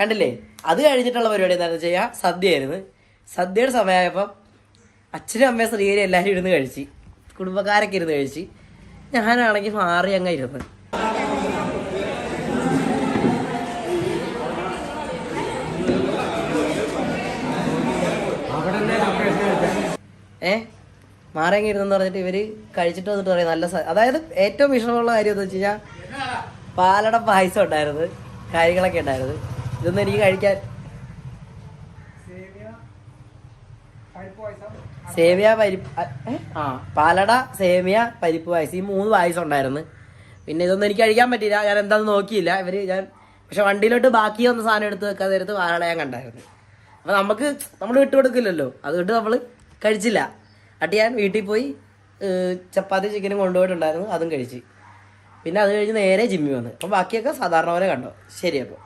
കണ്ടില്ലേ? അത് കഴിഞ്ഞിട്ടുള്ള പരിപാടി എന്താണെന്ന് വെച്ച് കഴിഞ്ഞാൽ സദ്യയായിരുന്നു. സദ്യയുടെ സമയമായപ്പം അച്ഛനും അമ്മയും ശ്രീകരി എല്ലാവരും ഇരുന്ന് കഴിച്ച്, കുടുംബക്കാരൊക്കെ ഇരുന്ന് കഴിച്ച്. ഞാനാണെങ്കിൽ മാറി അങ്ങ് ഇരുന്ന്. മാറി അങ്ങ് ഇരുന്നെന്ന് പറഞ്ഞിട്ട് ഇവര് കഴിച്ചിട്ട് വന്നിട്ട് പറയും നല്ല അതായത് ഏറ്റവും വിഷമമുള്ള കാര്യം എന്ന് വെച്ച് കഴിഞ്ഞാൽ പാലട പായസം ഉണ്ടായിരുന്നു, കാര്യങ്ങളൊക്കെ ഉണ്ടായിരുന്നു. ഇതൊന്നും എനിക്ക് കഴിക്കാൻ സേമിയ പരിപ്പ് പാലട സേമിയ പരിപ്പ് പായസം ഈ 3 പായസം ഉണ്ടായിരുന്നു. പിന്നെ ഇതൊന്നും എനിക്ക് കഴിക്കാൻ പറ്റിയില്ല, ഞാൻ എന്താണെന്ന് നോക്കിയില്ല. പക്ഷെ വണ്ടിയിലോട്ട് ബാക്കി വന്ന സാധനം എടുത്ത് വെക്കാൻ നേരത്ത് പാലട ഞാൻ കണ്ടായിരുന്നു. അപ്പം നമ്മൾ വിട്ടുകൊടുക്കില്ലല്ലോ, അതുകൊണ്ട് നമ്മൾ കഴിച്ചില്ല. അട്ട് ഞാൻ വീട്ടിൽ പോയി ചപ്പാത്തി ചിക്കനും കൊണ്ടുപോയിട്ടുണ്ടായിരുന്നു, അതും കഴിച്ച്. പിന്നെ അത് കഴിഞ്ഞ് നേരെ ജിമ്മിൽ വന്ന്. അപ്പം ബാക്കിയൊക്കെ സാധാരണ പോലെ കണ്ടോ. ശരി അപ്പോൾ